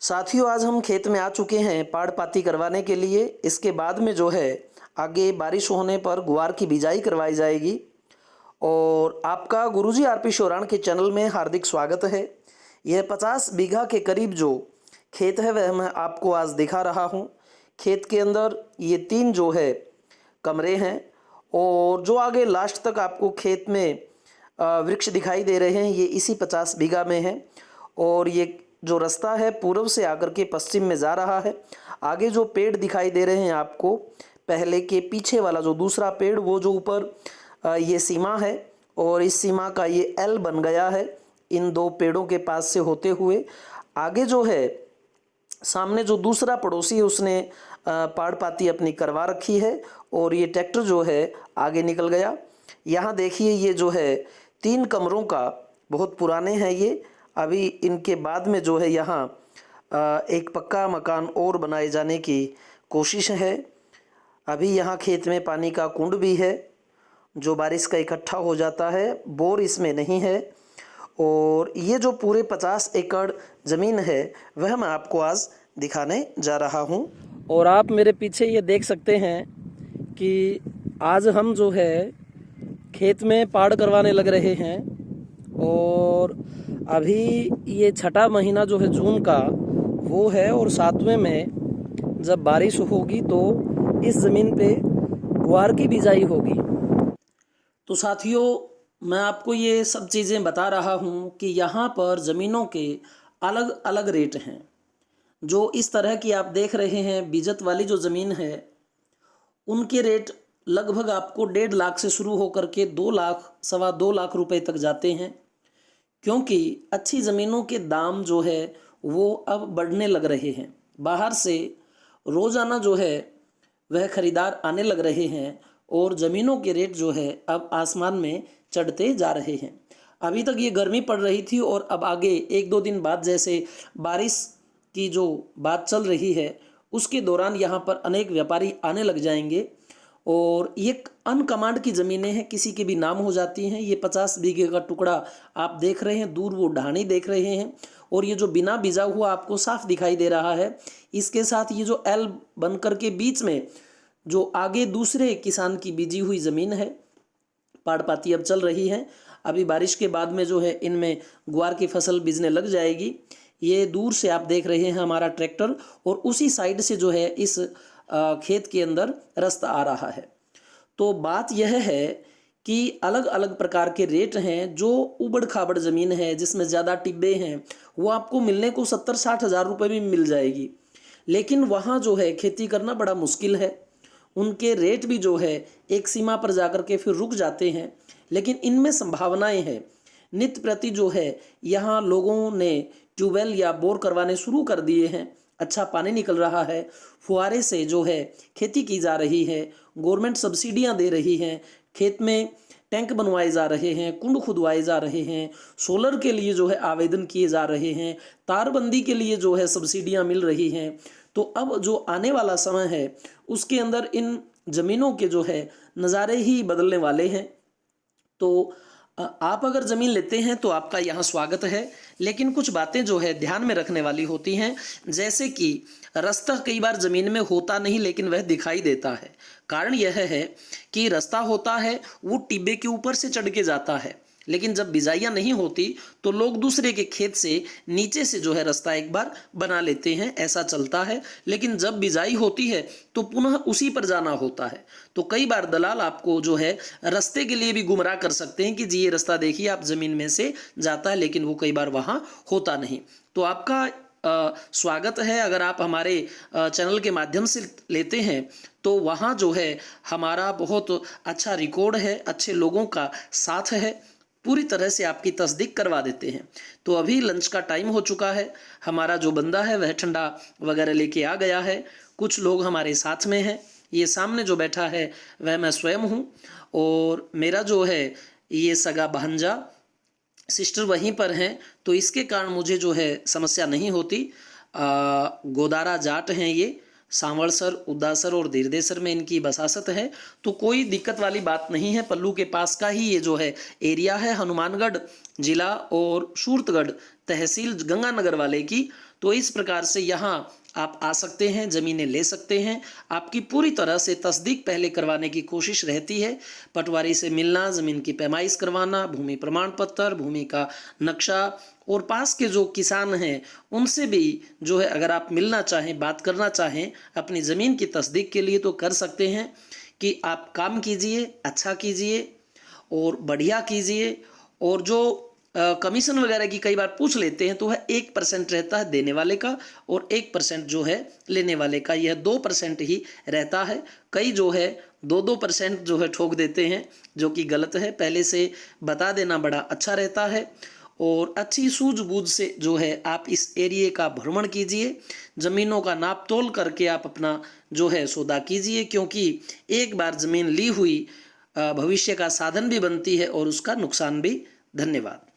साथियों, आज हम खेत में आ चुके हैं पाड़ पाती करवाने के लिए। इसके बाद में जो है आगे बारिश होने पर गुआर की बिजाई करवाई जाएगी। और आपका गुरुजी आरपी शोराण के चैनल में हार्दिक स्वागत है। यह 50 बीघा के करीब जो खेत है वह मैं आपको आज दिखा रहा हूँ। खेत के अंदर ये 3 जो है कमरे हैं और जो आगे लास्ट तक आपको खेत में वृक्ष दिखाई दे रहे हैं ये इसी 50 बीघा में है। और ये जो रास्ता है पूर्व से आकर के पश्चिम में जा रहा है। आगे जो पेड़ दिखाई दे रहे हैं आपको, पहले के पीछे वाला जो दूसरा पेड़ वो जो ऊपर ये सीमा है और इस सीमा का ये एल बन गया है इन 2 पेड़ों के पास से होते हुए। आगे जो है सामने जो दूसरा पड़ोसी है उसने पाड़ पाती अपनी करवा रखी है और ये ट्रैक्टर जो है आगे निकल गया। यहाँ देखिए ये जो है 3 कमरों का बहुत पुराने हैं ये। अभी इनके बाद में जो है यहाँ एक पक्का मकान और बनाए जाने की कोशिश है। अभी यहाँ खेत में पानी का कुंड भी है जो बारिश का इकट्ठा हो जाता है, बोर इसमें नहीं है। और ये जो पूरे 50 एकड़ ज़मीन है वह मैं आपको आज दिखाने जा रहा हूँ। और आप मेरे पीछे ये देख सकते हैं कि आज हम जो है खेत में पाड़ करवाने लग रहे हैं। और अभी ये 6ठा महीना जो है जून का वो है और 7वें में जब बारिश होगी तो इस ज़मीन पे गुआर की बिजाई होगी। तो साथियों, मैं आपको ये सब चीज़ें बता रहा हूँ कि यहाँ पर ज़मीनों के अलग अलग रेट हैं। जो इस तरह की आप देख रहे हैं बीजत वाली जो ज़मीन है उनके रेट लगभग आपको 1.5 लाख से शुरू होकर के 2 लाख, सवा 2 लाख रुपए तक जाते हैं। क्योंकि अच्छी ज़मीनों के दाम जो है वो अब बढ़ने लग रहे हैं। बाहर से रोज़ाना जो है वह ख़रीदार आने लग रहे हैं और ज़मीनों के रेट जो है अब आसमान में चढ़ते जा रहे हैं। अभी तक ये गर्मी पड़ रही थी और अब आगे 1-2 दिन बाद जैसे बारिश की जो बात चल रही है उसके दौरान यहाँ पर अनेक व्यापारी आने लग जाएंगे। और ये अनकमांड की ज़मीनें हैं, किसी के भी नाम हो जाती हैं। ये 50 बीघे का टुकड़ा आप देख रहे हैं, दूर वो ढाणी देख रहे हैं और ये जो बिना बिजा हुआ आपको साफ दिखाई दे रहा है। इसके साथ ये जो एल बनकर के बीच में जो आगे दूसरे किसान की बीजी हुई ज़मीन है, पाड़ पाती अब चल रही है। अभी बारिश के बाद में जो है इनमें गुआर की फसल बीजने लग जाएगी। ये दूर से आप देख रहे हैं हमारा ट्रैक्टर और उसी साइड से जो है इस खेत के अंदर रास्ता आ रहा है। तो बात यह है कि अलग अलग प्रकार के रेट हैं। जो उबड़ खाबड़ ज़मीन है जिसमें ज़्यादा टिब्बे हैं वो आपको मिलने को 70-60 हज़ार रुपये में मिल जाएगी, लेकिन वहाँ जो है खेती करना बड़ा मुश्किल है। उनके रेट भी जो है एक सीमा पर जाकर के फिर रुक जाते हैं, लेकिन इनमें संभावनाएं हैं। नित्य प्रति जो है यहाँ लोगों ने ट्यूबवेल या बोर करवाने शुरू कर दिए हैं। अच्छा पानी निकल रहा है, फुहारे से जो है खेती की जा रही है, गवर्नमेंट सब्सिडियां दे रही हैं, खेत में टैंक बनवाए जा रहे हैं, कुंड खुदवाए जा रहे हैं, सोलर के लिए जो है आवेदन किए जा रहे हैं, तारबंदी के लिए जो है सब्सिडियां मिल रही हैं। तो अब जो आने वाला समय है उसके अंदर इन ज़मीनों के जो है नज़ारे ही बदलने वाले हैं। तो आप अगर ज़मीन लेते हैं तो आपका यहाँ स्वागत है, लेकिन कुछ बातें जो है ध्यान में रखने वाली होती हैं। जैसे कि रास्ता कई बार ज़मीन में होता नहीं लेकिन वह दिखाई देता है। कारण यह है कि रास्ता होता है वो टिब्बे के ऊपर से चढ़ के जाता है, लेकिन जब बिजाइयाँ नहीं होती तो लोग दूसरे के खेत से नीचे से जो है रास्ता एक बार बना लेते हैं, ऐसा चलता है। लेकिन जब बिजाई होती है तो पुनः उसी पर जाना होता है। तो कई बार दलाल आपको जो है रास्ते के लिए भी गुमराह कर सकते हैं कि जी ये रास्ता देखिए आप ज़मीन में से जाता है, लेकिन वो कई बार वहाँ होता नहीं। तो आपका स्वागत है। अगर आप हमारे चैनल के माध्यम से लेते हैं तो वहाँ जो है हमारा बहुत अच्छा रिकॉर्ड है, अच्छे लोगों का साथ है, पूरी तरह से आपकी तस्दीक करवा देते हैं। तो अभी लंच का टाइम हो चुका है, हमारा जो बंदा है वह ठंडा वगैरह लेके आ गया है। कुछ लोग हमारे साथ में हैं। ये सामने जो बैठा है वह मैं स्वयं हूँ और मेरा जो है ये सगा भांजा सिस्टर वहीं पर हैं, तो इसके कारण मुझे जो है समस्या नहीं होती। गोदारा जाट हैं ये, सांवलसर, उदासर और दीर्देसर में इनकी बसासत है, तो कोई दिक्कत वाली बात नहीं है। पल्लू के पास का ही ये जो है एरिया है। हनुमानगढ़ जिला और सूरतगढ़ तहसील गंगानगर वाले की। तो इस प्रकार से यहाँ आप आ सकते हैं, ज़मीनें ले सकते हैं। आपकी पूरी तरह से तस्दीक पहले करवाने की कोशिश रहती है, पटवारी से मिलना, ज़मीन की पैमाइश करवाना, भूमि प्रमाण पत्र, भूमि का नक्शा, और पास के जो किसान हैं उनसे भी जो है अगर आप मिलना चाहें, बात करना चाहें अपनी ज़मीन की तस्दीक के लिए, तो कर सकते हैं कि आप काम कीजिए, अच्छा कीजिए और बढ़िया कीजिए। और जो कमीशन वगैरह की कई बार पूछ लेते हैं, तो वह 1% रहता है देने वाले का और 1% जो है लेने वाले का, यह 2% ही रहता है। कई जो है 2% जो है ठोक देते हैं, जो कि गलत है। पहले से बता देना बड़ा अच्छा रहता है। और अच्छी सूझबूझ से जो है आप इस एरिए का भ्रमण कीजिए, ज़मीनों का नाप तोल करके आप अपना जो है सौदा कीजिए, क्योंकि एक बार ज़मीन ली हुई भविष्य का साधन भी बनती है और उसका नुकसान भी। धन्यवाद।